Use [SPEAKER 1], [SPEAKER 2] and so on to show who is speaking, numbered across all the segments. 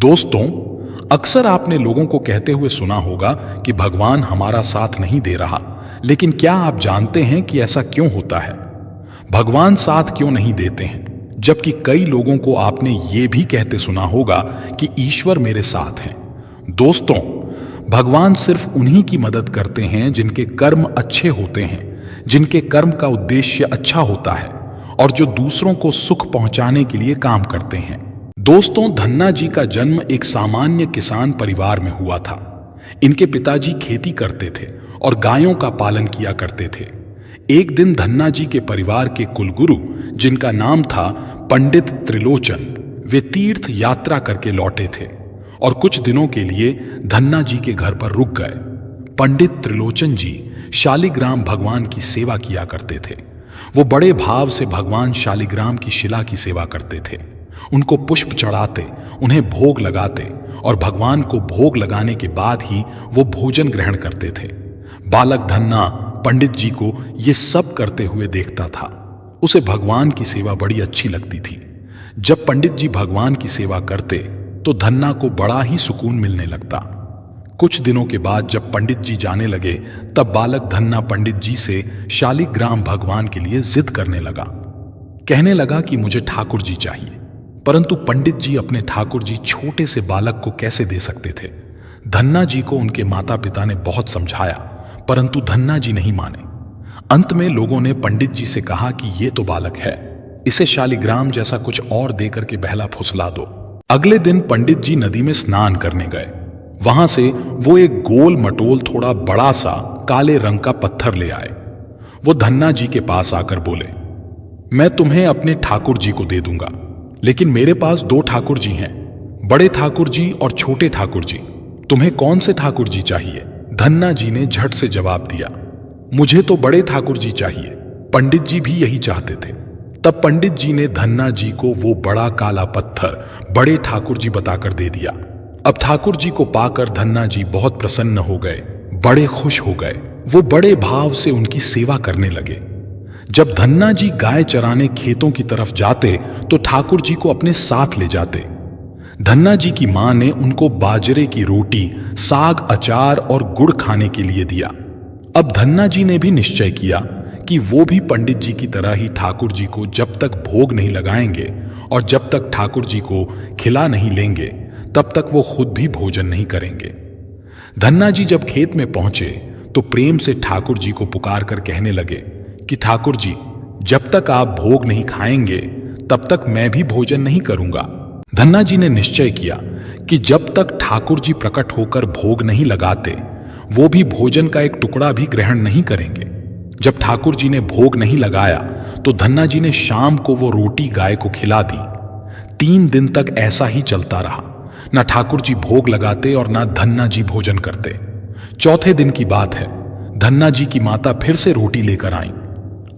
[SPEAKER 1] दोस्तों, अक्सर आपने लोगों को कहते हुए सुना होगा कि भगवान हमारा साथ नहीं दे रहा, लेकिन क्या आप जानते हैं कि ऐसा क्यों होता है? भगवान साथ क्यों नहीं देते हैं, जबकि कई लोगों को आपने ये भी कहते सुना होगा कि ईश्वर मेरे साथ हैं। दोस्तों, भगवान सिर्फ उन्हीं की मदद करते हैं जिनके कर्म अच्छे होते हैं, जिनके कर्म का उद्देश्य अच्छा होता है और जो दूसरों को सुख पहुंचाने के लिए काम करते हैं। दोस्तों, धन्ना जी का जन्म एक सामान्य किसान परिवार में हुआ था। इनके पिताजी खेती करते थे और गायों का पालन किया करते थे। एक दिन धन्ना जी के परिवार के कुलगुरु, जिनका नाम था पंडित त्रिलोचन, वे तीर्थ यात्रा करके लौटे थे और कुछ दिनों के लिए धन्ना जी के घर पर रुक गए। पंडित त्रिलोचन जी शालिग्राम भगवान की सेवा किया करते थे। वो बड़े भाव से भगवान शालिग्राम की शिला की सेवा करते थे। उनको पुष्प चढ़ाते, उन्हें भोग लगाते और भगवान को भोग लगाने के बाद ही वो भोजन ग्रहण करते थे। बालक धन्ना पंडित जी को ये सब करते हुए देखता था। उसे भगवान की सेवा बड़ी अच्छी लगती थी। जब पंडित जी भगवान की सेवा करते तो धन्ना को बड़ा ही सुकून मिलने लगता। कुछ दिनों के बाद जब पंडित जी जाने लगे, तब बालक धन्ना पंडित जी से शालिग्राम भगवान के लिए जिद करने लगा। कहने लगा कि मुझे ठाकुर जी चाहिए। परंतु पंडित जी अपने ठाकुर जी छोटे से बालक को कैसे दे सकते थे? धन्ना जी को उनके माता पिता ने बहुत समझाया, परंतु धन्ना जी नहीं माने। अंत में लोगों ने पंडित जी से कहा कि ये तो बालक है, इसे शालिग्राम जैसा कुछ और देकर के बहला फुसला दो। अगले दिन पंडित जी नदी में स्नान करने गए। वहां से वो एक गोल मटोल थोड़ा बड़ा सा काले रंग का पत्थर ले आए। वो धन्ना जी के पास आकर बोले, मैं तुम्हें अपने ठाकुर जी को दे दूंगा, लेकिन मेरे पास दो ठाकुर जी हैं, बड़े ठाकुर जी और छोटे ठाकुर जी। तुम्हें कौन से ठाकुर जी चाहिए? धन्ना जी ने झट से जवाब दिया, मुझे तो बड़े ठाकुर जी चाहिए। पंडित जी भी यही चाहते थे। तब पंडित जी ने धन्ना जी को वो बड़ा काला पत्थर बड़े ठाकुर जी बताकर दे दिया। अब ठाकुर जी को पाकर धन्ना जी बहुत प्रसन्न हो गए, बड़े खुश हो गए। वो बड़े भाव से उनकी सेवा करने लगे। जब धन्ना जी गाय चराने खेतों की तरफ जाते तो ठाकुर जी को अपने साथ ले जाते। धन्ना जी की मां ने उनको बाजरे की रोटी, साग, अचार और गुड़ खाने के लिए दिया। अब धन्ना जी ने भी निश्चय किया कि वो भी पंडित जी की तरह ही ठाकुर जी को जब तक भोग नहीं लगाएंगे और जब तक ठाकुर जी को खिला नहीं लेंगे, तब तक वो खुद भी भोजन नहीं करेंगे। धन्ना जी जब खेत में पहुंचे तो प्रेम से ठाकुर जी को पुकार कर कहने लगे कि ठाकुर जी, जब तक आप भोग नहीं खाएंगे तब तक मैं भी भोजन नहीं करूंगा। धन्ना जी ने निश्चय किया कि जब तक ठाकुर जी प्रकट होकर भोग नहीं लगाते, वो भी भोजन का एक टुकड़ा भी ग्रहण नहीं करेंगे। जब ठाकुर जी ने भोग नहीं लगाया तो धन्ना जी ने शाम को वो रोटी गाय को खिला दी। 3 दिन तक ऐसा ही चलता रहा। न ठाकुर जी भोग लगाते और न धन्ना जी भोजन करते। चौथे दिन की बात है, धन्ना जी की माता फिर से रोटी लेकर आई।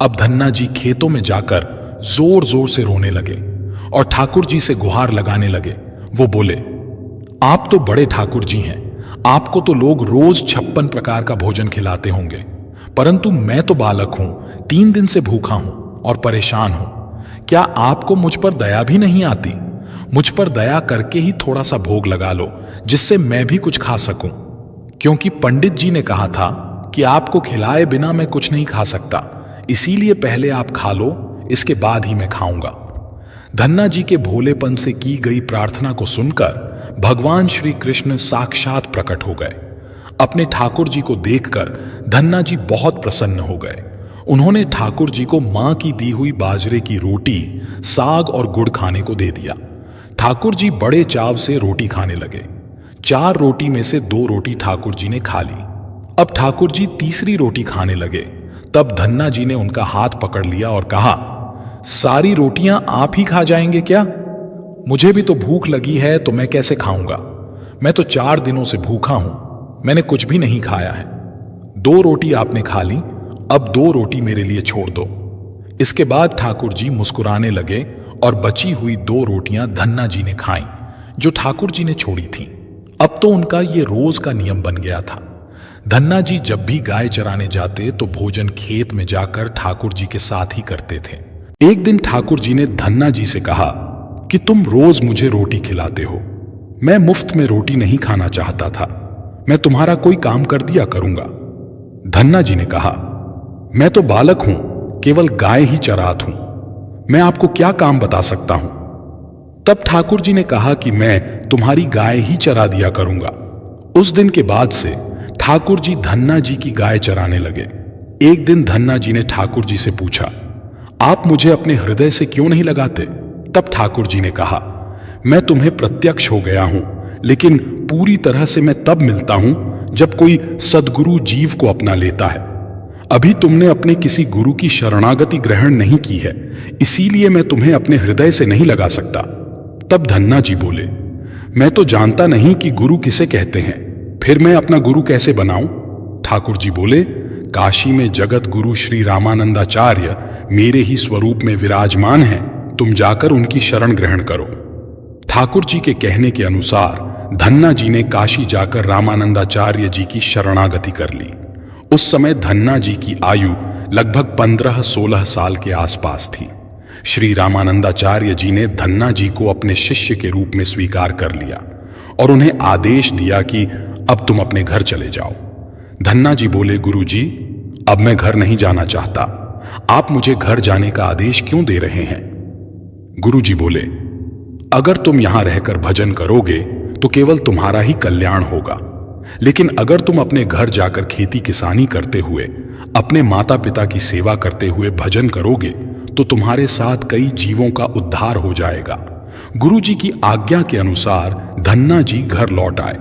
[SPEAKER 1] अब धन्ना जी खेतों में जाकर जोर जोर से रोने लगे और ठाकुर जी से गुहार लगाने लगे। वो बोले, आप तो बड़े ठाकुर जी हैं, आपको तो लोग रोज 56 प्रकार का भोजन खिलाते होंगे, परंतु मैं तो बालक हूं, 3 दिन से भूखा हूं और परेशान हूं। क्या आपको मुझ पर दया भी नहीं आती? मुझ पर दया करके ही थोड़ा सा भोग लगा लो, जिससे मैं भी कुछ खा सकूं, क्योंकि पंडित जी ने कहा था कि आपको खिलाए बिना मैं कुछ नहीं खा सकता, इसीलिए पहले आप खा लो, इसके बाद ही मैं खाऊंगा। धन्ना जी के भोलेपन से की गई प्रार्थना को सुनकर भगवान श्री कृष्ण साक्षात प्रकट हो गए। अपने ठाकुर जी को देखकर धन्ना जी बहुत प्रसन्न हो गए। उन्होंने ठाकुर जी को मां की दी हुई बाजरे की रोटी, साग और गुड़ खाने को दे दिया। ठाकुर जी बड़े चाव से रोटी खाने लगे। 4 रोटी में से 2 रोटी ठाकुर जी ने खा ली। अब ठाकुर जी तीसरी रोटी खाने लगे। तब धन्ना जी ने उनका हाथ पकड़ लिया और कहा, सारी रोटियां आप ही खा जाएंगे क्या? मुझे भी तो भूख लगी है, तो मैं कैसे खाऊंगा? मैं तो 4 दिनों से भूखा हूं, मैंने कुछ भी नहीं खाया है। 2 रोटी आपने खा ली, अब 2 रोटी मेरे लिए छोड़ दो। इसके बाद ठाकुर जी मुस्कुराने लगे और बची हुई 2 रोटियां धन्ना जी ने खाई, जो ठाकुर जी ने छोड़ी थीं। अब तो उनका ये रोज का नियम बन गया था। धन्ना जी जब भी गाय चराने जाते तो भोजन खेत में जाकर ठाकुर जी के साथ ही करते थे। एक दिन ठाकुर जी ने धन्ना जी से कहा कि तुम रोज मुझे रोटी खिलाते हो, मैं मुफ्त में रोटी नहीं खाना चाहता था, मैं तुम्हारा कोई काम कर दिया करूंगा। धन्ना जी ने कहा, मैं तो बालक हूं, केवल गाय ही चरात हूं, मैं आपको क्या काम बता सकता हूं। तब ठाकुर जी ने कहा कि मैं तुम्हारी गाय ही चरा दिया करूंगा। उस दिन के बाद से ठाकुर जी धन्ना जी की गाय चराने लगे। एक दिन धन्ना जी ने ठाकुर जी से पूछा, आप मुझे अपने हृदय से क्यों नहीं लगाते? तब ठाकुर जी ने कहा, मैं तुम्हें प्रत्यक्ष हो गया हूं, लेकिन पूरी तरह से मैं तब मिलता हूं जब कोई सद्गुरु जीव को अपना लेता है। अभी तुमने अपने किसी गुरु की शरणागति ग्रहण नहीं की है, इसीलिए मैं तुम्हें अपने हृदय से नहीं लगा सकता। तब धन्ना जी बोले, मैं तो जानता नहीं कि गुरु किसे कहते हैं, फिर मैं अपना गुरु कैसे बनाऊं? ठाकुर जी बोले, काशी में जगत गुरु श्री रामानंदाचार्य मेरे ही स्वरूप में विराजमान हैं, तुम जाकर उनकी शरण ग्रहण करो। ठाकुर जी के कहने के अनुसार धन्ना जी ने काशी जाकर रामानंदाचार्य जी की शरणागति कर ली। उस समय धन्ना जी की आयु लगभग 15-16 साल के आसपास थी। श्री रामानंदाचार्य जी ने धन्ना जी को अपने शिष्य के रूप में स्वीकार कर लिया और उन्हें आदेश दिया कि अब तुम अपने घर चले जाओ। धन्ना जी बोले, गुरु जी, अब मैं घर नहीं जाना चाहता, आप मुझे घर जाने का आदेश क्यों दे रहे हैं? गुरु जी बोले, अगर तुम यहां रहकर भजन करोगे तो केवल तुम्हारा ही कल्याण होगा, लेकिन अगर तुम अपने घर जाकर खेती किसानी करते हुए, अपने माता पिता की सेवा करते हुए भजन करोगे तो तुम्हारे साथ कई जीवों का उद्धार हो जाएगा। गुरु जी की आज्ञा के अनुसार धन्ना जी घर लौट आए।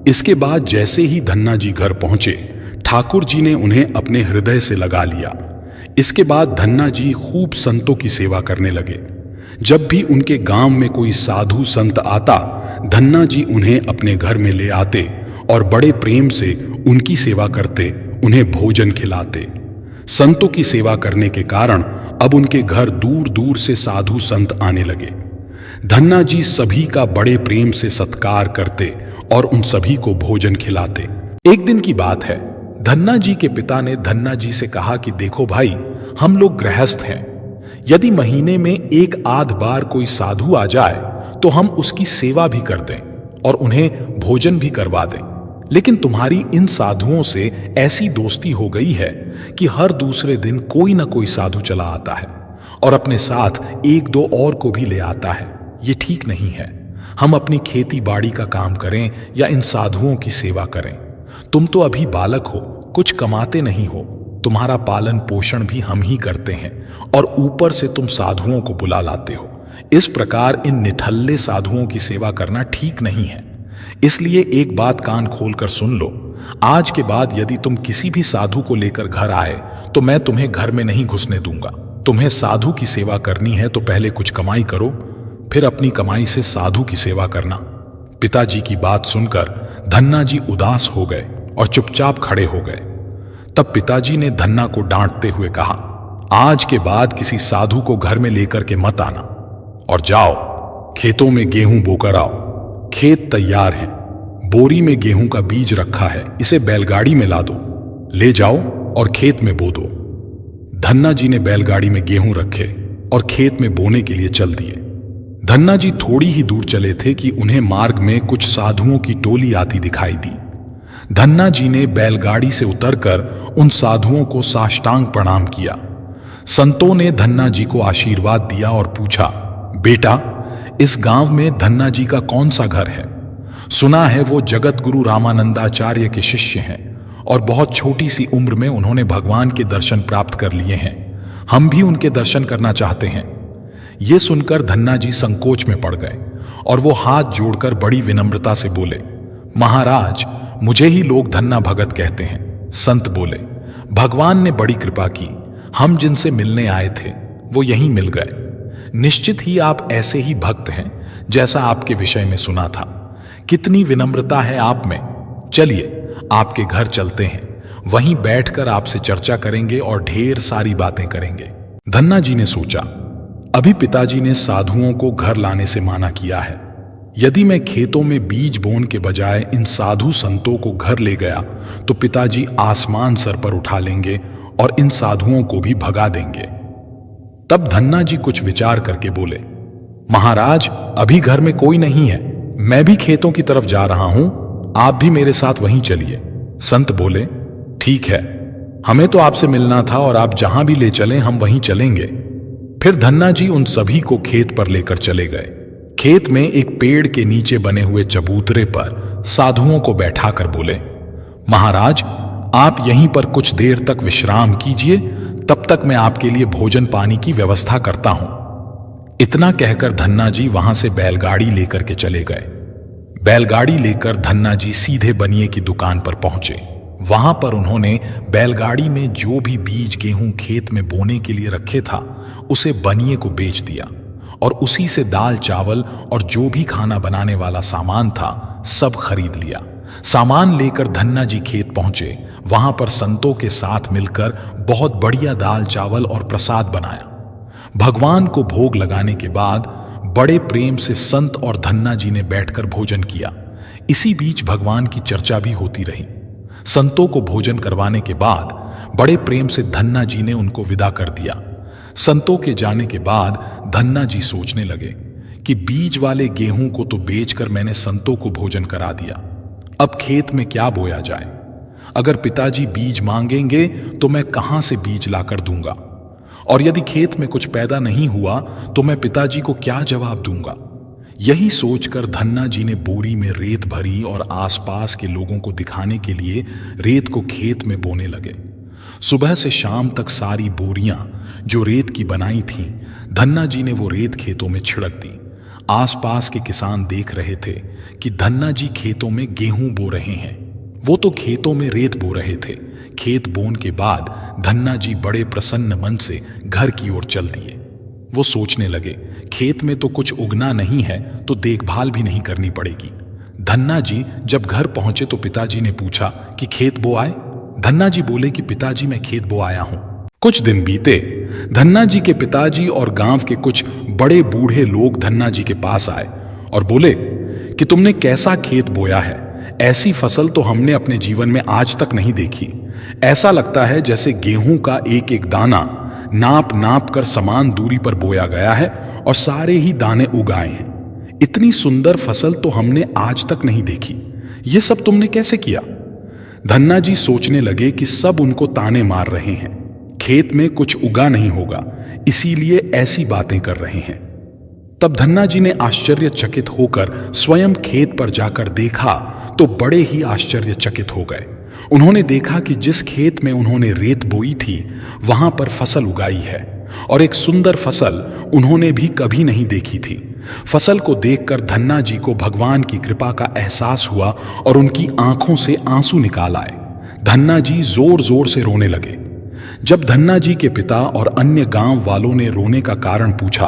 [SPEAKER 1] इसके बाद जैसे ही धन्ना जी घर पहुंचे, ठाकुर जी ने उन्हें अपने हृदय से लगा लिया। इसके बाद धन्ना जी खूब संतों की सेवा करने लगे। जब भी उनके गांव में कोई साधु संत आता, धन्ना जी उन्हें अपने घर में ले आते और बड़े प्रेम से उनकी सेवा करते, उन्हें भोजन खिलाते। संतों की सेवा करने के कारण अब उनके घर दूर दूर से साधु संत आने लगे। धन्ना जी सभी का बड़े प्रेम से सत्कार करते और उन सभी को भोजन खिलाते। एक दिन की बात है, धन्ना जी के पिता ने धन्ना जी से कहा कि देखो भाई, हम लोग गृहस्थ हैं, यदि महीने में एक आध बार कोई साधु आ जाए तो हम उसकी सेवा भी कर दें और उन्हें भोजन भी करवा दें, लेकिन तुम्हारी इन साधुओं से ऐसी दोस्ती हो गई है कि हर दूसरे दिन कोई ना कोई साधु चला आता है और अपने साथ एक दो और को भी ले आता है। ये ठीक नहीं है। हम अपनी खेती बाड़ी का काम करें या इन साधुओं की सेवा करें। तुम तो अभी बालक हो, कुछ कमाते नहीं हो, तुम्हारा पालन पोषण भी हम ही करते हैं और ऊपर से तुम साधुओं को बुला लाते हो। इस प्रकार इन निठल्ले साधुओं की सेवा करना ठीक नहीं है। इसलिए एक बात कान खोलकर सुन लो, आज के बाद यदि तुम किसी भी साधु को लेकर घर आए तो मैं तुम्हें घर में नहीं घुसने दूंगा। तुम्हें साधु की सेवा करनी है तो पहले कुछ कमाई करो, फिर अपनी कमाई से साधु की सेवा करना। पिताजी की बात सुनकर धन्ना जी उदास हो गए और चुपचाप खड़े हो गए। तब पिताजी ने धन्ना को डांटते हुए कहा, आज के बाद किसी साधु को घर में लेकर के मत आना और जाओ खेतों में गेहूं बोकर आओ। खेत तैयार है, बोरी में गेहूं का बीज रखा है, इसे बैलगाड़ी में ला दो, ले जाओ और खेत में बो दो। धन्ना जी ने बैलगाड़ी में गेहूं रखे और खेत में बोने के लिए चल दिए। धन्ना जी थोड़ी ही दूर चले थे कि उन्हें मार्ग में कुछ साधुओं की टोली आती दिखाई दी। धन्ना जी ने बैलगाड़ी से उतरकर उन साधुओं को साष्टांग प्रणाम किया। संतों ने धन्ना जी को आशीर्वाद दिया और पूछा, बेटा, इस गांव में धन्ना जी का कौन सा घर है? सुना है वो जगत गुरु रामानंदाचार्य के शिष्य हैं और बहुत छोटी सी उम्र में उन्होंने भगवान के दर्शन प्राप्त कर लिए हैं। हम भी उनके दर्शन करना चाहते हैं। ये सुनकर धन्ना जी संकोच में पड़ गए और वो हाथ जोड़कर बड़ी विनम्रता से बोले, महाराज, मुझे ही लोग धन्ना भगत कहते हैं। संत बोले, भगवान ने बड़ी कृपा की, हम जिनसे मिलने आए थे वो यहीं मिल गए। निश्चित ही आप ऐसे ही भक्त हैं जैसा आपके विषय में सुना था। कितनी विनम्रता है आप में। चलिए आपके घर चलते हैं, वहीं बैठकर आपसे चर्चा करेंगे और ढेर सारी बातें करेंगे। धन्ना जी ने सोचा, अभी पिताजी ने साधुओं को घर लाने से माना किया है। यदि मैं खेतों में बीज बोने के बजाय इन साधु संतों को घर ले गया तो पिताजी आसमान सर पर उठा लेंगे और इन साधुओं को भी भगा देंगे। तब धन्ना जी कुछ विचार करके बोले, महाराज, अभी घर में कोई नहीं है, मैं भी खेतों की तरफ जा रहा हूं, आप भी मेरे साथ वहीं चलिए। संत बोले, ठीक है, हमें तो आपसे मिलना था और आप जहां भी ले चलें हम वहीं चलेंगे। फिर धन्ना जी उन सभी को खेत पर लेकर चले गए। खेत में एक पेड़ के नीचे बने हुए चबूतरे पर साधुओं को बैठाकर बोले, महाराज, आप यहीं पर कुछ देर तक विश्राम कीजिए, तब तक मैं आपके लिए भोजन पानी की व्यवस्था करता हूं। इतना कहकर धन्ना जी वहां से बैलगाड़ी लेकर के चले गए। बैलगाड़ी लेकर धन्ना जी सीधे बनिए की दुकान पर पहुंचे। वहां पर उन्होंने बैलगाड़ी में जो भी बीज गेहूं खेत में बोने के लिए रखे था उसे बनिए को बेच दिया और उसी से दाल चावल और जो भी खाना बनाने वाला सामान था सब खरीद लिया। सामान लेकर धन्ना जी खेत पहुंचे। वहां पर संतों के साथ मिलकर बहुत बढ़िया दाल चावल और प्रसाद बनाया। भगवान को भोग लगाने के बाद बड़े प्रेम से संत और धन्ना जी ने बैठकर भोजन किया। इसी बीच भगवान की चर्चा भी होती रही। संतों को भोजन करवाने के बाद बड़े प्रेम से धन्ना जी ने उनको विदा कर दिया। संतों के जाने के बाद धन्ना जी सोचने लगे कि बीज वाले गेहूं को तो बेचकर मैंने संतों को भोजन करा दिया, अब खेत में क्या बोया जाए। अगर पिताजी बीज मांगेंगे तो मैं कहां से बीज लाकर दूंगा, और यदि खेत में कुछ पैदा नहीं हुआ तो मैं पिताजी को क्या जवाब दूंगा। यही सोचकर धन्ना जी ने बोरी में रेत भरी और आसपास के लोगों को दिखाने के लिए रेत को खेत में बोने लगे। सुबह से शाम तक सारी बोरियां जो रेत की बनाई थीं, धन्ना जी ने वो रेत खेतों में छिड़क दी। आसपास के किसान देख रहे थे कि धन्ना जी खेतों में गेहूं बो रहे हैं, वो तो खेतों में रेत बो रहे थे। खेत बोन के बाद धन्ना जी बड़े प्रसन्न मन से घर की ओर चल दिए। वो सोचने लगे, खेत में तो कुछ उगना नहीं है तो देखभाल भी नहीं करनी पड़ेगी। धन्ना जी जब घर पहुंचे तो पिताजी ने पूछा कि खेत बो आए। धन्ना जी बोले कि पिताजी मैं खेत बो आया हूं। कुछ दिन बीते। धन्ना जी के पिताजी और गांव के कुछ बड़े बूढ़े लोग धन्ना जी के पास आए और बोले कि तुमने कैसा खेत बोया है, ऐसी फसल तो हमने अपने जीवन में आज तक नहीं देखी। ऐसा लगता है जैसे गेहूं का एक एक दाना नाप नाप कर समान दूरी पर बोया गया है और सारे ही दाने उगाए हैं। इतनी सुंदर फसल तो हमने आज तक नहीं देखी। ये सब तुमने कैसे किया? धन्ना जी सोचने लगे कि सब उनको ताने मार रहे हैं, खेत में कुछ उगा नहीं होगा, इसीलिए ऐसी बातें कर रहे हैं। तब धन्ना जी ने आश्चर्यचकित होकर स्वयं खेत पर जाकर देखा तो बड़े ही आश्चर्यचकित हो गए। उन्होंने देखा कि जिस खेत में उन्होंने रेत बोई थी वहां पर फसल उगाई है और एक सुंदर फसल उन्होंने भी कभी नहीं देखी थी। फसल को देखकर धन्ना जी को भगवान की कृपा का एहसास हुआ और उनकी आंखों से आंसू निकाल आए। धन्ना जी जोर जोर से रोने लगे। जब धन्ना जी के पिता और अन्य गांव वालों ने रोने का कारण पूछा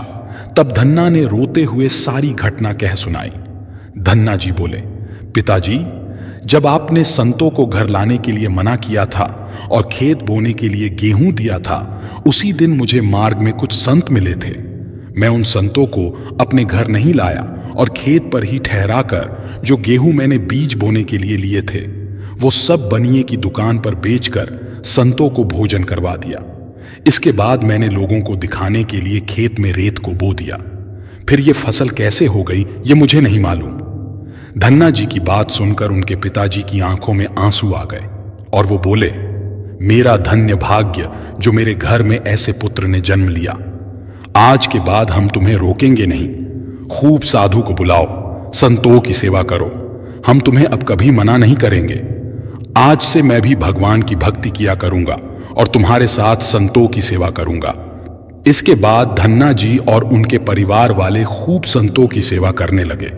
[SPEAKER 1] तब धन्ना ने रोते हुए सारी घटना कह सुनाई। धन्ना जी बोले, पिताजी, जब आपने संतों को घर लाने के लिए मना किया था और खेत बोने के लिए गेहूं दिया था, उसी दिन मुझे मार्ग में कुछ संत मिले थे। मैं उन संतों को अपने घर नहीं लाया और खेत पर ही ठहराकर जो गेहूं मैंने बीज बोने के लिए लिए थे वो सब बनिए की दुकान पर बेचकर संतों को भोजन करवा दिया। इसके बाद मैंने लोगों को दिखाने के लिए खेत में रेत को बो दिया। फिर ये फसल कैसे हो गई ये मुझे नहीं मालूम। धन्ना जी की बात सुनकर उनके पिताजी की आंखों में आंसू आ गए और वो बोले, मेरा धन्य भाग्य जो मेरे घर में ऐसे पुत्र ने जन्म लिया। आज के बाद हम तुम्हें रोकेंगे नहीं। खूब साधु को बुलाओ, संतों की सेवा करो, हम तुम्हें अब कभी मना नहीं करेंगे। आज से मैं भी भगवान की भक्ति किया करूंगा और तुम्हारे साथ संतों की सेवा करूंगा। इसके बाद धन्ना जी और उनके परिवार वाले खूब संतों की सेवा करने लगे।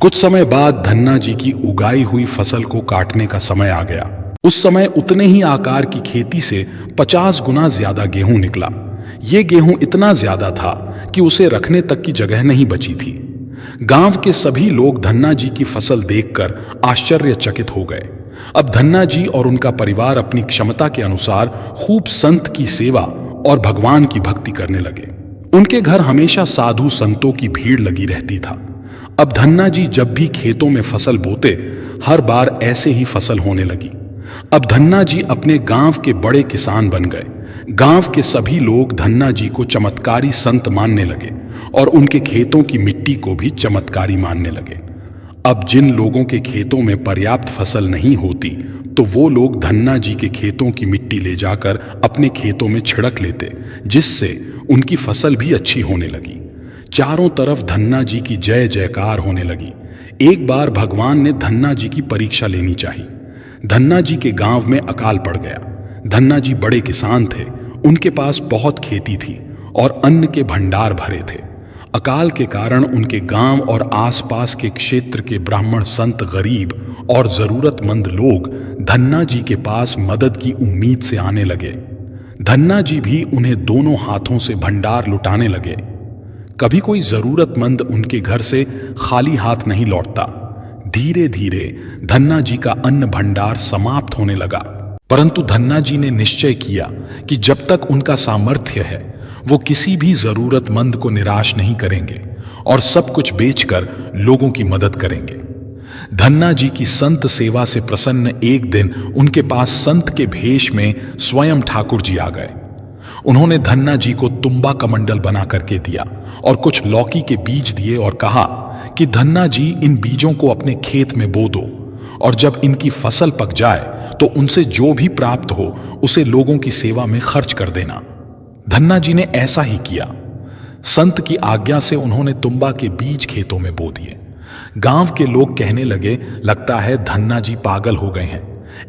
[SPEAKER 1] कुछ समय बाद धन्ना जी की उगाई हुई फसल को काटने का समय आ गया। उस समय उतने ही आकार की खेती से 50 गुना ज्यादा गेहूं निकला। ये गेहूं इतना ज्यादा था कि उसे रखने तक की जगह नहीं बची थी। गांव के सभी लोग धन्ना जी की फसल देखकर आश्चर्यचकित हो गए। अब धन्ना जी और उनका परिवार अपनी क्षमता के अनुसार खूब संत की सेवा और भगवान की भक्ति करने लगे। उनके घर हमेशा साधु संतों की भीड़ लगी रहती था। अब धन्ना जी जब भी खेतों में फसल बोते हर बार ऐसे ही फसल होने लगी। अब धन्ना जी अपने गांव के बड़े किसान बन गए। गांव के सभी लोग धन्ना जी को चमत्कारी संत मानने लगे और उनके खेतों की मिट्टी को भी चमत्कारी मानने लगे। अब जिन लोगों के खेतों में पर्याप्त फसल नहीं होती तो वो लोग धन्ना जी के खेतों की मिट्टी ले जाकर अपने खेतों में छिड़क लेते, जिससे उनकी फसल भी अच्छी होने लगी। चारों तरफ धन्ना जी की जय जयकार होने लगी। एक बार भगवान ने धन्ना जी की परीक्षा लेनी चाहिए। धन्ना जी के गांव में अकाल पड़ गया। धन्ना जी बड़े किसान थे, उनके पास बहुत खेती थी और अन्न के भंडार भरे थे। अकाल के कारण उनके गांव और आसपास के क्षेत्र के ब्राह्मण संत, गरीब और जरूरतमंद लोग धन्ना जी के पास मदद की उम्मीद से आने लगे। धन्ना जी भी उन्हें दोनों हाथों से भंडार लुटाने लगे। कभी कोई जरूरतमंद उनके घर से खाली हाथ नहीं लौटता। धीरे धीरे धन्ना जी का अन्न भंडार समाप्त होने लगा, परंतु धन्ना जी ने निश्चय किया कि जब तक उनका सामर्थ्य है वो किसी भी जरूरतमंद को निराश नहीं करेंगे और सब कुछ बेचकर लोगों की मदद करेंगे। धन्ना जी की संत सेवा से प्रसन्न एक दिन उनके पास संत के भेष में स्वयं ठाकुर जी आ गए। उन्होंने धन्ना जी को तुम्बा कमंडल बना करके दिया और कुछ लौकी के बीज दिए और कहा कि धन्ना जी इन बीजों को अपने खेत में बो दो और जब इनकी फसल पक जाए तो उनसे जो भी प्राप्त हो उसे लोगों की सेवा में खर्च कर देना। धन्ना जी ने ऐसा ही किया। संत की आज्ञा से उन्होंने तुम्बा के बीज खेतों में बो दिए। गांव के लोग कहने लगे, लगता है धन्ना जी पागल हो गए हैं,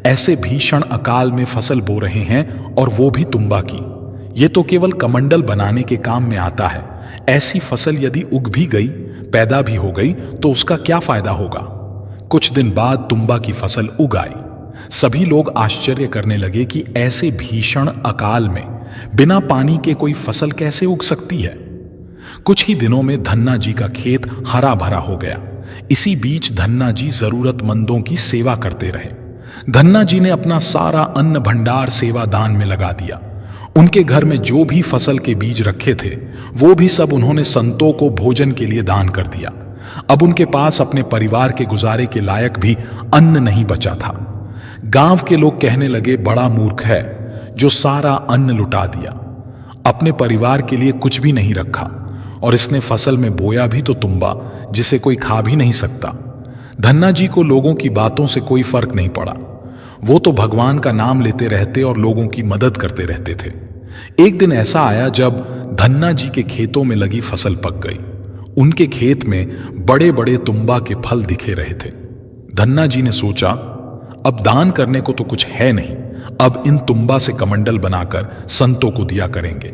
[SPEAKER 1] ऐसे भीषण अकाल में फसल बो रहे हैं और वो भी तुम्बा की। ये तो केवल कमंडल बनाने के काम में आता है। ऐसी फसल यदि उग भी गई, पैदा भी हो गई तो उसका क्या फायदा होगा। कुछ दिन बाद तुम्बा की फसल उग आई। सभी लोग आश्चर्य करने लगे कि ऐसे भीषण अकाल में बिना पानी के कोई फसल कैसे उग सकती है। कुछ ही दिनों में धन्ना जी का खेत हरा भरा हो गया। इसी बीच धन्ना जी जरूरतमंदों की सेवा करते रहे। धन्ना जी ने अपना सारा अन्न भंडार सेवा दान में लगा दिया। उनके घर में जो भी फसल के बीज रखे थे वो भी सब उन्होंने संतों को भोजन के लिए दान कर दिया। अब उनके पास अपने परिवार के गुजारे के लायक भी अन्न नहीं बचा था। गांव के लोग कहने लगे, बड़ा मूर्ख है जो सारा अन्न लुटा दिया, अपने परिवार के लिए कुछ भी नहीं रखा और इसने फसल में बोया भी तो तुम्बा जिसे कोई खा भी नहीं सकता। धन्ना जी को लोगों की बातों से कोई फर्क नहीं पड़ा। वो तो भगवान का नाम लेते रहते और लोगों की मदद करते रहते थे। एक दिन ऐसा आया जब धन्ना जी के खेतों में लगी फसल पक गई। उनके खेत में बड़े बड़े तुम्बा के फल दिखे रहे थे। धन्ना जी ने सोचा, अब दान करने को तो कुछ है नहीं, अब इन तुम्बा से कमंडल बनाकर संतों को दिया करेंगे।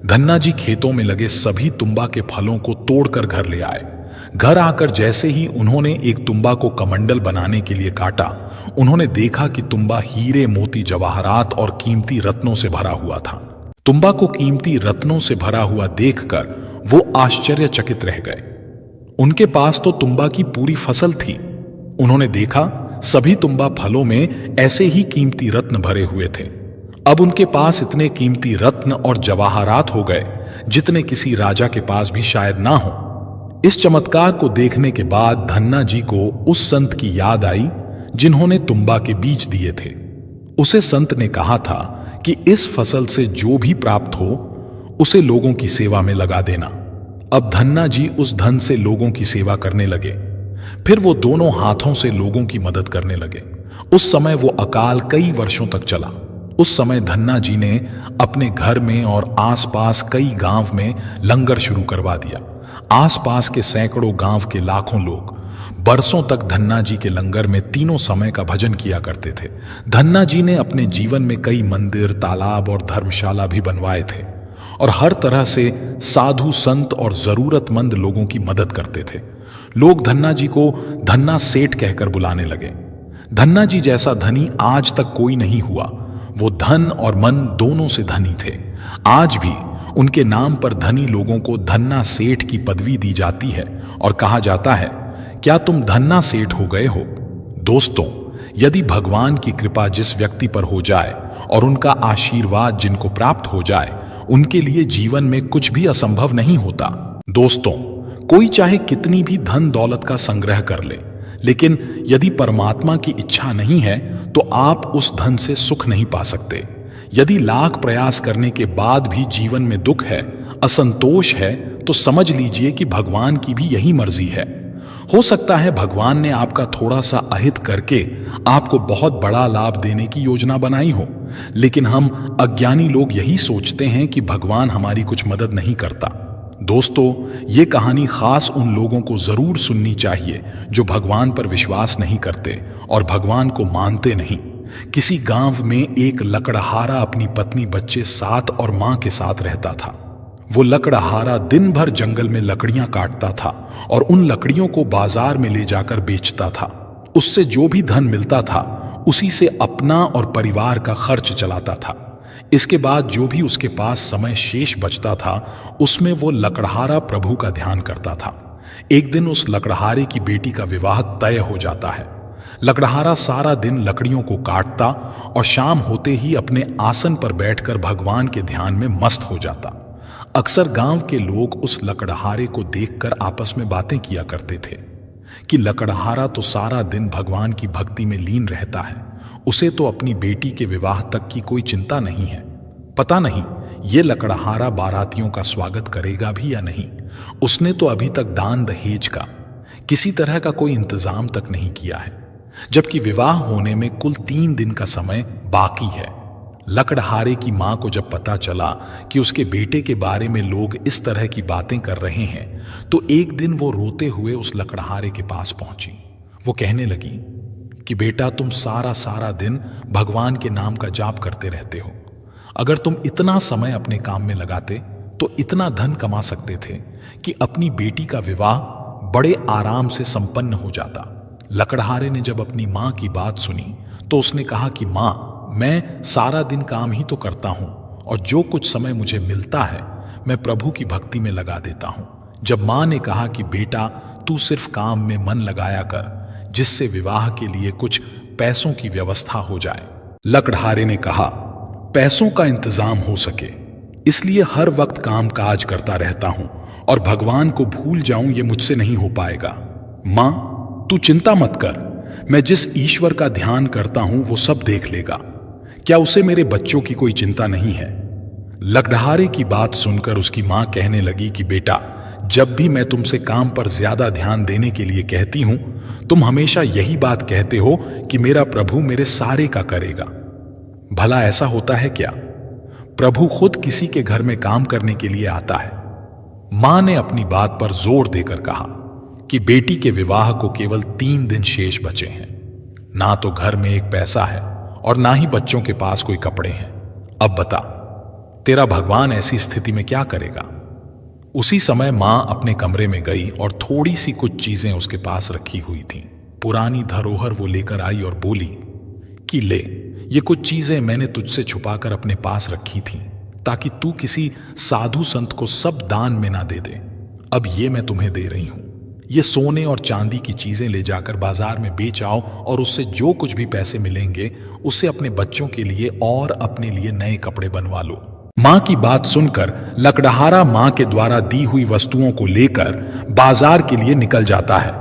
[SPEAKER 1] धन्ना जी खेतों में लगे सभी तुम्बा के फलों को तोड़कर घर ले आए। घर आकर जैसे ही उन्होंने एक तुम्बा को कमंडल बनाने के लिए काटा, उन्होंने देखा कि तुम्बा हीरे, मोती, जवाहरात और कीमती रत्नों से भरा हुआ था। तुम्बा को कीमती रत्नों से भरा हुआ देखकर वो आश्चर्यचकित रह गए। उनके पास तो तुम्बा की पूरी फसल थी। उन्होंने देखा सभी तुम्बा फलों में ऐसे ही कीमती रत्न भरे हुए थे। अब उनके पास इतने कीमती रत्न और जवाहरात हो गए जितने किसी राजा के पास भी शायद ना हो। इस चमत्कार को देखने के बाद धन्ना जी को उस संत की याद आई जिन्होंने तुम्बा के बीज दिए थे। उसे संत ने कहा था कि इस फसल से जो भी प्राप्त हो उसे लोगों की सेवा में लगा देना। अब धन्ना जी उस धन से लोगों की सेवा करने लगे। फिर वो दोनों हाथों से लोगों की मदद करने लगे। उस समय वो अकाल कई वर्षों तक चला। उस समय धन्ना जी ने अपने घर में और आसपास कई गांव में लंगर शुरू करवा दिया। आसपास के सैकड़ों गांव के लाखों लोग बरसों तक धन्ना जी के लंगर में तीनों समय का भजन किया करते थे। धन्ना जी ने अपने जीवन में कई मंदिर, तालाब और धर्मशाला भी बनवाए थे और हर तरह से साधु, संत और जरूरतमंद लोगों की मदद करते थे। लोग धन्ना जी को धन्ना सेठ कहकर बुलाने लगे। धन्ना जी जैसा धनी आज तक कोई नहीं हुआ। वो धन और मन दोनों से धनी थे। आज भी उनके नाम पर धनी लोगों को धन्ना सेठ की पदवी दी जाती है और कहा जाता है, क्या तुम धन्ना सेठ हो गए हो? दोस्तों, यदि भगवान की कृपा जिस व्यक्ति पर हो जाए और उनका आशीर्वाद जिनको प्राप्त हो जाए, उनके लिए जीवन में कुछ भी असंभव नहीं होता। दोस्तों, कोई चाहे कितनी भी धन दौलत का संग्रह कर ले, लेकिन यदि परमात्मा की इच्छा नहीं है तो आप उस धन से सुख नहीं पा सकते। यदि लाख प्रयास करने के बाद भी जीवन में दुख है, असंतोष है, तो समझ लीजिए कि भगवान की भी यही मर्जी है। हो सकता है भगवान ने आपका थोड़ा सा अहित करके आपको बहुत बड़ा लाभ देने की योजना बनाई हो, लेकिन हम अज्ञानी लोग यही सोचते हैं कि भगवान हमारी कुछ मदद नहीं करता। दोस्तों, ये कहानी खास उन लोगों को जरूर सुननी चाहिए जो भगवान पर विश्वास नहीं करते और भगवान को मानते नहीं। किसी गांव में एक लकड़हारा अपनी पत्नी, बच्चे साथ और मां के साथ रहता था। वो लकड़हारा दिन भर जंगल में लकड़ियां काटता था और उन लकड़ियों को बाजार में ले जाकर बेचता था। उससे जो भी धन मिलता था उसी से अपना और परिवार का खर्च चलाता था। इसके बाद जो भी उसके पास समय शेष बचता था उसमें वो लकड़हारा प्रभु का ध्यान करता था। एक दिन उस लकड़हारे की बेटी का विवाह तय हो जाता है। लकड़हारा सारा दिन लकड़ियों को काटता और शाम होते ही अपने आसन पर बैठकर भगवान के ध्यान में मस्त हो जाता। अक्सर गांव के लोग उस लकड़हारे को देखकर आपस में बातें किया करते थे कि लकड़हारा तो सारा दिन भगवान की भक्ति में लीन रहता है, उसे तो अपनी बेटी के विवाह तक की कोई चिंता नहीं है। पता नहीं ये लकड़हारा बारातियों का स्वागत करेगा भी या नहीं। उसने तो अभी तक दान दहेज का किसी तरह का कोई इंतजाम तक नहीं किया है, जबकि विवाह होने में कुल 3 दिन का समय बाकी है। लकड़हारे की मां को जब पता चला कि उसके बेटे के बारे में लोग इस तरह की बातें कर रहे हैं, तो एक दिन वो रोते हुए उस लकड़हारे के पास पहुंची। वो कहने लगी कि बेटा, तुम सारा दिन भगवान के नाम का जाप करते रहते हो। अगर तुम इतना समय अपने काम में लगाते तो इतना धन कमा सकते थे कि अपनी बेटी का विवाह बड़े आराम से संपन्न हो जाता। लकड़हारे ने जब अपनी मां की बात सुनी तो उसने कहा कि मां, मैं सारा दिन काम ही तो करता हूं और जो कुछ समय मुझे मिलता है मैं प्रभु की भक्ति में लगा देता हूं। जब मां ने कहा कि बेटा, तू सिर्फ काम में मन लगाया कर जिससे विवाह के लिए कुछ पैसों की व्यवस्था हो जाए। लकड़हारे ने कहा, पैसों का इंतजाम हो सके इसलिए हर वक्त काम काज करता रहता हूं और भगवान को भूल जाऊं ये मुझसे नहीं हो पाएगा। मां, तू चिंता मत कर, मैं जिस ईश्वर का ध्यान करता हूं वो सब देख लेगा। क्या उसे मेरे बच्चों की कोई चिंता नहीं है? लकड़हारे की बात सुनकर उसकी मां कहने लगी कि बेटा, जब भी मैं तुमसे काम पर ज्यादा ध्यान देने के लिए कहती हूं तुम हमेशा यही बात कहते हो कि मेरा प्रभु मेरे सारे का करेगा। भला ऐसा होता है क्या? प्रभु खुद किसी के घर में काम करने के लिए आता है। मां ने अपनी बात पर जोर देकर कहा कि बेटी के विवाह को केवल 3 दिन शेष बचे हैं। ना तो घर में एक पैसा है और ना ही बच्चों के पास कोई कपड़े हैं। अब बता, तेरा भगवान ऐसी स्थिति में क्या करेगा? उसी समय मां अपने कमरे में गई और थोड़ी सी कुछ चीजें उसके पास रखी हुई थीं। पुरानी धरोहर वो लेकर आई और बोली कि ले, ये कुछ चीजें मैंने तुझसे छुपाकर अपने पास रखी थीं ताकि तू किसी साधु संत को सब दान में ना दे दे। अब ये मैं तुम्हें दे रही हूं। ये सोने और चांदी की चीजें ले जाकर बाजार में बेच आओ और उससे जो कुछ भी पैसे मिलेंगे उससे अपने बच्चों के लिए और अपने लिए नए कपड़े बनवा लो। मां की बात सुनकर लकड़हारा मां के द्वारा दी हुई वस्तुओं को लेकर बाजार के लिए निकल जाता है।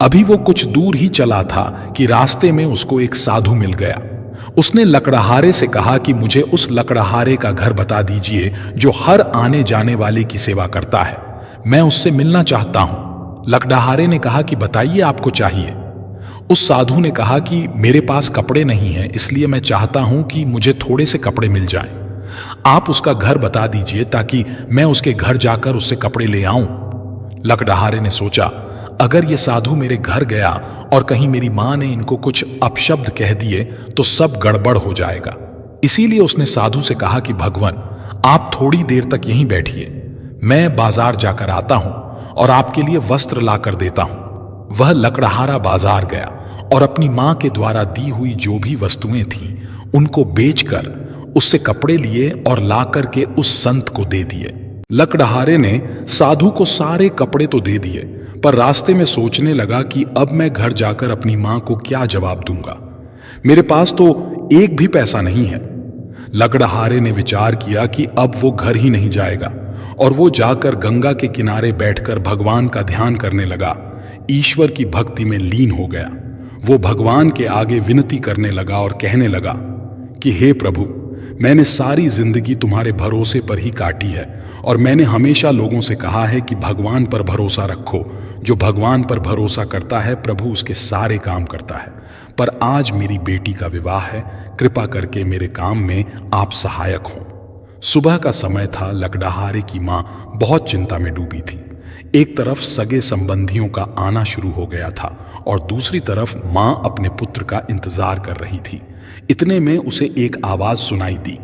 [SPEAKER 1] अभी वो कुछ दूर ही चला था कि रास्ते में उसको एक साधु मिल गया। उसने लकड़हारे से कहा कि मुझे उस लकड़हारे का घर बता दीजिए जो हर आने जाने वाले की सेवा करता है, मैं उससे मिलना चाहता हूं। लकड़हारे ने कहा कि बताइए आपको चाहिए। उस साधु ने कहा कि मेरे पास कपड़े नहीं हैं, इसलिए मैं चाहता हूं कि मुझे थोड़े से कपड़े मिल जाएं। आप उसका घर बता दीजिए ताकि मैं उसके घर जाकर उससे कपड़े ले आऊं। लकड़हारे ने सोचा, अगर ये साधु मेरे घर गया और कहीं मेरी मां ने इनको कुछ अपशब्द कह दिए तो सब गड़बड़ हो जाएगा। इसीलिए उसने साधु से कहा कि भगवान, आप थोड़ी देर तक यहीं बैठिए, मैं बाजार जाकर आता हूं और आपके लिए वस्त्र लाकर देता हूं। वह लकड़हारा बाजार गया और अपनी मां के द्वारा दी हुई जो भी वस्तुएं थीं उनको बेचकर उससे कपड़े लिए और लाकर के उस संत को दे दिए। लकड़हारे ने साधु को सारे कपड़े तो दे दिए, पर रास्ते में सोचने लगा कि अब मैं घर जाकर अपनी मां को क्या जवाब दूंगा। मेरे पास तो एक भी पैसा नहीं है। लकड़हारे ने विचार किया कि अब वो घर ही नहीं जाएगा और वो जाकर गंगा के किनारे बैठकर भगवान का ध्यान करने लगा। ईश्वर की भक्ति में लीन हो गया। वो भगवान के आगे विनती करने लगा और कहने लगा कि हे प्रभु, मैंने सारी जिंदगी तुम्हारे भरोसे पर ही काटी है और मैंने हमेशा लोगों से कहा है कि भगवान पर भरोसा रखो। जो भगवान पर भरोसा करता है प्रभु उसके सारे काम करता है। पर आज मेरी बेटी का विवाह है, कृपा करके मेरे काम में आप सहायक हों। सुबह का समय था। लकड़हारे की मां बहुत चिंता में डूबी थी। एक तरफ सगे संबंधियों का आना शुरू हो गया था और दूसरी तरफ मां अपने पुत्र का इंतजार कर रही थी। इतने में उसे एक आवाज सुनाई दी,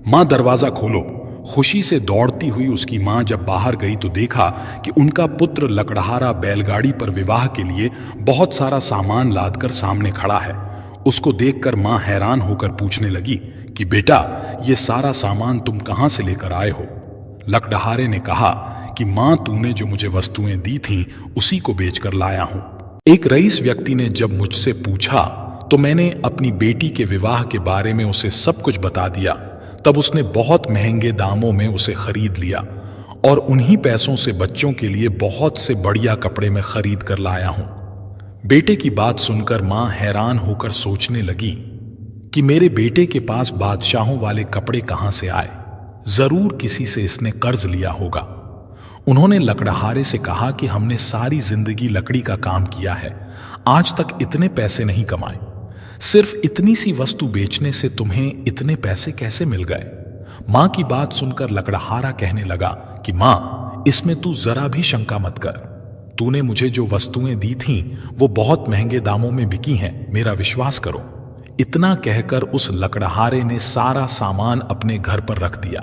[SPEAKER 1] मां दरवाजा खोलो। खुशी से दौड़ती हुई उसकी मां जब बाहर गई तो देखा कि उनका पुत्र लकड़हारा बैलगाड़ी पर विवाह के लिए बहुत सारा सामान लादकर सामने खड़ा है। उसको देखकर मां हैरान होकर पूछने लगी कि बेटा, ये सारा सामान तुम कहां से लेकर आए हो? लकड़हारे ने कहा कि मां, तूने जो मुझे वस्तुएं दी थीं उसी को बेचकर लाया हूं। एक रईस व्यक्ति ने जब मुझसे पूछा तो मैंने अपनी बेटी के विवाह के बारे में उसे सब कुछ बता दिया। तब उसने बहुत महंगे दामों में उसे खरीद लिया और उन्हीं पैसों से बच्चों के लिए बहुत से बढ़िया कपड़े में खरीद कर लाया हूं। बेटे की बात सुनकर मां हैरान होकर सोचने लगी कि मेरे बेटे के पास बादशाहों वाले कपड़े कहां से आए। जरूर किसी से इसने कर्ज लिया होगा। उन्होंने लकड़हारे से कहा कि हमने सारी जिंदगी लकड़ी का काम किया है, आज तक इतने पैसे नहीं कमाए। सिर्फ इतनी सी वस्तु बेचने से तुम्हें इतने पैसे कैसे मिल गए? मां की बात सुनकर लकड़हारा कहने लगा कि मां, इसमें तू जरा भी शंका मत कर। तूने मुझे जो वस्तुएं दी थीं वो बहुत महंगे दामों में बिकी हैं, मेरा विश्वास करो। इतना कहकर उस लकड़हारे ने सारा सामान अपने घर पर रख दिया।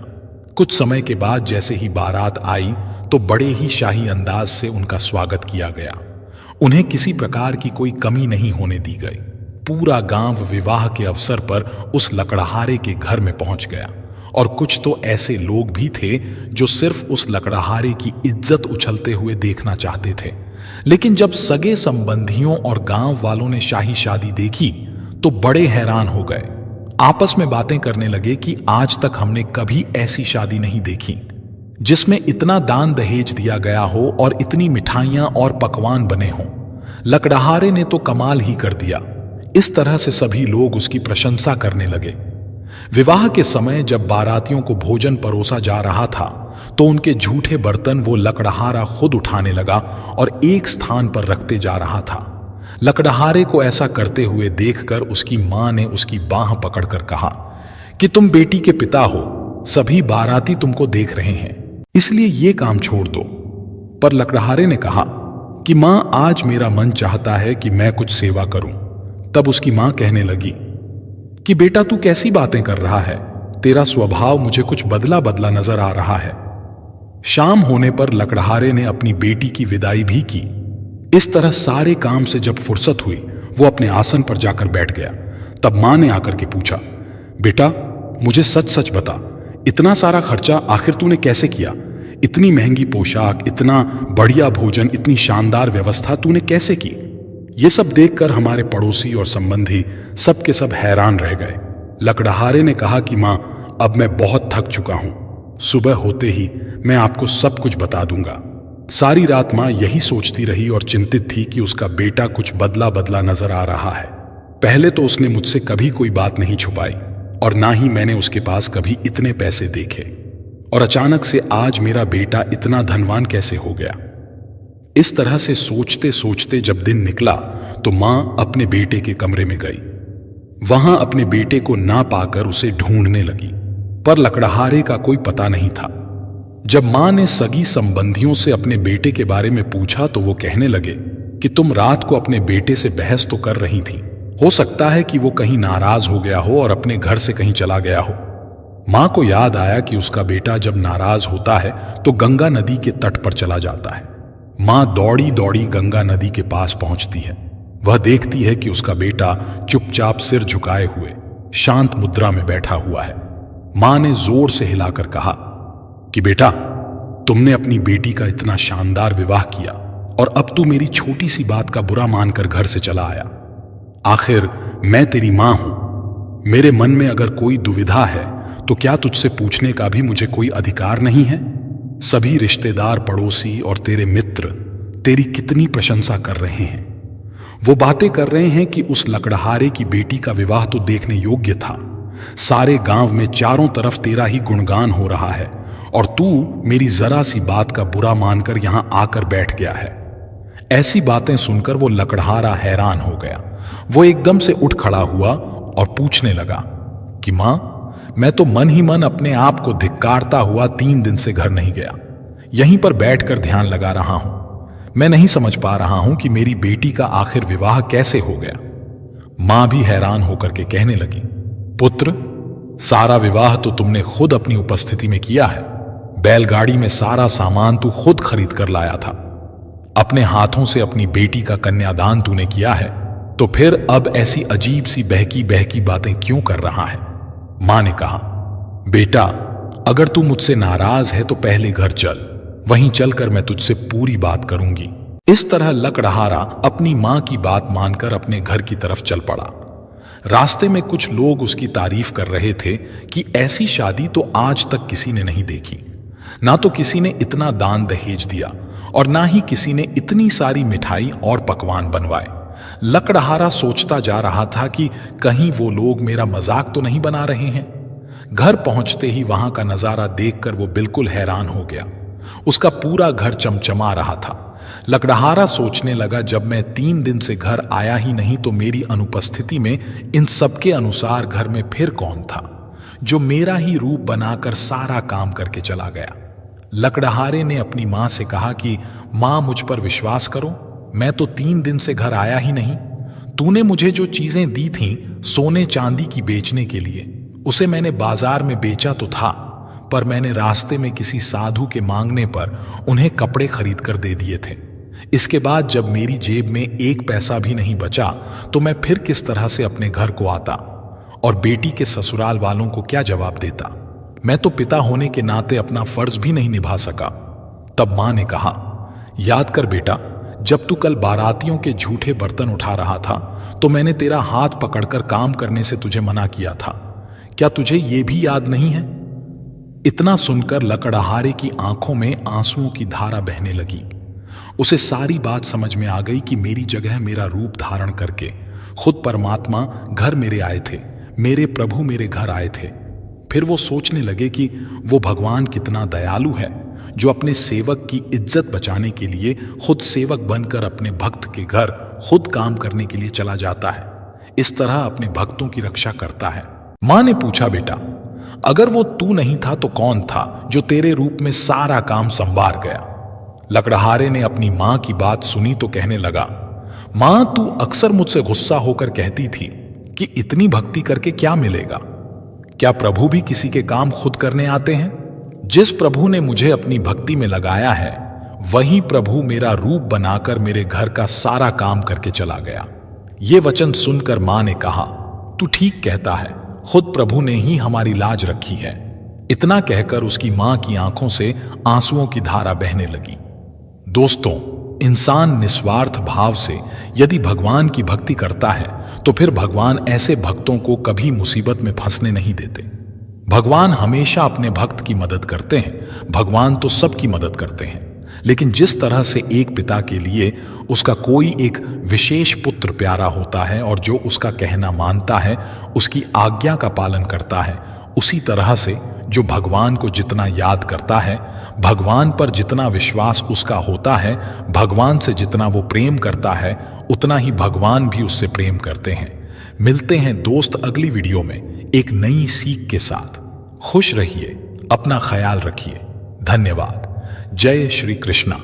[SPEAKER 1] कुछ समय के बाद जैसे ही बारात आई तो बड़े ही शाही अंदाज से उनका स्वागत किया गया। उन्हें किसी प्रकार की कोई कमी नहीं होने दी गई। पूरा गांव विवाह के अवसर पर उस लकड़हारे के घर में पहुंच गया और कुछ तो ऐसे लोग भी थे जो सिर्फ उस लकड़हारे की इज्जत उछलते हुए देखना चाहते थे। लेकिन जब सगे संबंधियों और गांव वालों ने शाही शादी देखी तो बड़े हैरान हो गए। आपस में बातें करने लगे कि आज तक हमने कभी ऐसी शादी नहीं देखी जिसमें इतना दान दहेज दिया गया हो और इतनी मिठाइयां और पकवान बने हों। लकड़हारे ने तो कमाल ही कर दिया। इस तरह से सभी लोग उसकी प्रशंसा करने लगे। विवाह के समय जब बारातियों को भोजन परोसा जा रहा था तो उनके झूठे बर्तन वो लकड़हारा खुद उठाने लगा और एक स्थान पर रखते जा रहा था। लकड़हारे को ऐसा करते हुए देखकर उसकी मां ने उसकी बांह पकड़कर कहा कि तुम बेटी के पिता हो, सभी बाराती तुमको देख रहे हैं, इसलिए ये काम छोड़ दो। पर लकड़हारे ने कहा कि मां, आज मेरा मन चाहता है कि मैं कुछ सेवा करूं। तब उसकी मां कहने लगी कि बेटा, तू कैसी बातें कर रहा है? तेरा स्वभाव मुझे कुछ बदला बदला नजर आ रहा है। शाम होने पर लकड़हारे ने अपनी बेटी की विदाई भी की। इस तरह सारे काम से जब फुर्सत हुई वो अपने आसन पर जाकर बैठ गया। तब मां ने आकर के पूछा, बेटा, मुझे सच सच बता, इतना सारा खर्चा आखिर तूने कैसे किया? इतनी महंगी पोशाक, इतना बढ़िया भोजन, इतनी शानदार व्यवस्था तूने कैसे की? ये सब देखकर हमारे पड़ोसी और संबंधी सब के सब हैरान रह गए। लकड़हारे ने कहा कि मां, अब मैं बहुत थक चुका हूं, सुबह होते ही मैं आपको सब कुछ बता दूंगा। सारी रात मां यही सोचती रही और चिंतित थी कि उसका बेटा कुछ बदला बदला नजर आ रहा है। पहले तो उसने मुझसे कभी कोई बात नहीं छुपाई और ना ही मैंने उसके पास कभी इतने पैसे देखे, और अचानक से आज मेरा बेटा इतना धनवान कैसे हो गया? इस तरह से सोचते सोचते जब दिन निकला तो मां अपने बेटे के कमरे में गई। वहां अपने बेटे को ना पाकर उसे ढूंढने लगी, पर लकड़हारे का कोई पता नहीं था। जब मां ने सगी संबंधियों से अपने बेटे के बारे में पूछा तो वो कहने लगे कि तुम रात को अपने बेटे से बहस तो कर रही थी, हो सकता है कि वो कहीं नाराज हो गया हो और अपने घर से कहीं चला गया हो। मां को याद आया कि उसका बेटा जब नाराज होता है तो गंगा नदी के तट पर चला जाता है। मां दौड़ी दौड़ी गंगा नदी के पास पहुंचती है। वह देखती है कि उसका बेटा चुपचाप सिर झुकाए हुए शांत मुद्रा में बैठा हुआ है। मां ने जोर से हिलाकर कहा कि बेटा, तुमने अपनी बेटी का इतना शानदार विवाह किया और अब तू मेरी छोटी सी बात का बुरा मानकर घर से चला आया। आखिर मैं तेरी मां हूं। मेरे मन में अगर कोई दुविधा है तो क्या तुझसे पूछने का भी मुझे कोई अधिकार नहीं है? सभी रिश्तेदार, पड़ोसी और तेरे मित्र तेरी कितनी प्रशंसा कर रहे हैं। वो बातें कर रहे हैं कि उस लकड़हारे की बेटी का विवाह तो देखने योग्य था, सारे गांव में चारों तरफ तेरा ही गुणगान हो रहा है और तू मेरी जरा सी बात का बुरा मानकर यहां आकर बैठ गया है। ऐसी बातें सुनकर वो लकड़हारा हैरान हो गया। वो एकदम से उठ खड़ा हुआ और पूछने लगा कि मां, मैं तो मन ही मन अपने आप को धिक्कारता हुआ 3 दिन से घर नहीं गया। यहीं पर बैठकर ध्यान लगा रहा हूं। मैं नहीं समझ पा रहा हूं कि मेरी बेटी का आखिर विवाह कैसे हो गया। मां भी हैरान होकर के कहने लगी, पुत्र, सारा विवाह तो तुमने खुद अपनी उपस्थिति में किया है। बैलगाड़ी में सारा सामान तू खुद खरीद कर लाया था। अपने हाथों से अपनी बेटी का कन्यादान तूने किया है, तो फिर अब ऐसी अजीब सी बहकी बहकी बातें क्यों कर रहा है? मां ने कहा, बेटा, अगर तू मुझसे नाराज है तो पहले घर चल, वहीं चलकर मैं तुझसे पूरी बात करूंगी। इस तरह लकड़हारा अपनी मां की बात मानकर अपने घर की तरफ चल पड़ा। रास्ते में कुछ लोग उसकी तारीफ कर रहे थे कि ऐसी शादी तो आज तक किसी ने नहीं देखी। ना तो किसी ने इतना दान दहेज दिया और ना ही किसी ने इतनी सारी मिठाई और पकवान बनवाए। लकड़हारा सोचता जा रहा था कि कहीं वो लोग मेरा मजाक तो नहीं बना रहे हैं। घर पहुंचते ही वहां का नजारा देखकर वो बिल्कुल हैरान हो गया। उसका पूरा घर चमचमा रहा था। लकड़हारा सोचने लगा, जब मैं 3 दिन से घर आया ही नहीं तो मेरी अनुपस्थिति में इन सबके अनुसार घर में फिर कौन था जो मेरा ही रूप बनाकर सारा काम करके चला गया। लकड़हारे ने अपनी मां से कहा कि मां, मुझ पर विश्वास करो, मैं तो 3 दिन से घर आया ही नहीं। तूने मुझे जो चीजें दी थीं सोने चांदी की बेचने के लिए, उसे मैंने बाजार में बेचा तो था, पर मैंने रास्ते में किसी साधु के मांगने पर उन्हें कपड़े खरीद कर दे दिए थे। इसके बाद जब मेरी जेब में 1 पैसा भी नहीं बचा तो मैं फिर किस तरह से अपने घर को आता और बेटी के ससुराल वालों को क्या जवाब देता? मैं तो पिता होने के नाते अपना फर्ज भी नहीं निभा सका। तब मां ने कहा, याद कर बेटा, जब तू कल बारातियों के झूठे बर्तन उठा रहा था तो मैंने तेरा हाथ पकड़कर काम करने से तुझे मना किया था। क्या तुझे यह भी याद नहीं है? इतना सुनकर लकड़हारे की आंखों में आंसुओं की धारा बहने लगी। उसे सारी बात समझ में आ गई कि मेरी जगह मेरा रूप धारण करके खुद परमात्मा घर मेरे आए थे, मेरे प्रभु मेरे घर आए थे। फिर वो सोचने लगे कि वो भगवान कितना दयालु है जो अपने सेवक की इज्जत बचाने के लिए खुद सेवक बनकर अपने भक्त के घर खुद काम करने के लिए चला जाता है। इस तरह अपने भक्तों की रक्षा करता है। मां ने पूछा, बेटा, अगर वो तू नहीं था तो कौन था जो तेरे रूप में सारा काम संवार गया? लकड़हारे ने अपनी मां की बात सुनी तो कहने लगा, मां, तू अक्सर मुझसे गुस्सा होकर कहती थी कि इतनी भक्ति करके क्या मिलेगा? क्या प्रभु भी किसी के काम खुद करने आते हैं? जिस प्रभु ने मुझे अपनी भक्ति में लगाया है वही प्रभु मेरा रूप बनाकर मेरे घर का सारा काम करके चला गया। ये वचन सुनकर मां ने कहा, तू ठीक कहता है, खुद प्रभु ने ही हमारी लाज रखी है। इतना कहकर उसकी मां की आंखों से आंसुओं की धारा बहने लगी। दोस्तों, इंसान निस्वार्थ भाव से यदि भगवान की भक्ति करता है तो फिर भगवान ऐसे भक्तों को कभी मुसीबत में फंसने नहीं देते। भगवान हमेशा अपने भक्त की मदद करते हैं। भगवान तो सबकी मदद करते हैं, लेकिन जिस तरह से एक पिता के लिए उसका कोई एक विशेष पुत्र प्यारा होता है और जो उसका कहना मानता है, उसकी आज्ञा का पालन करता है, उसी तरह से जो भगवान को जितना याद करता है, भगवान पर जितना विश्वास उसका होता है, भगवान से जितना वो प्रेम करता है, उतना ही भगवान भी उससे प्रेम करते हैं। मिलते हैं दोस्त अगली वीडियो में एक नई सीख के साथ। खुश रहिए, अपना ख्याल रखिए। धन्यवाद। जय श्री कृष्णा।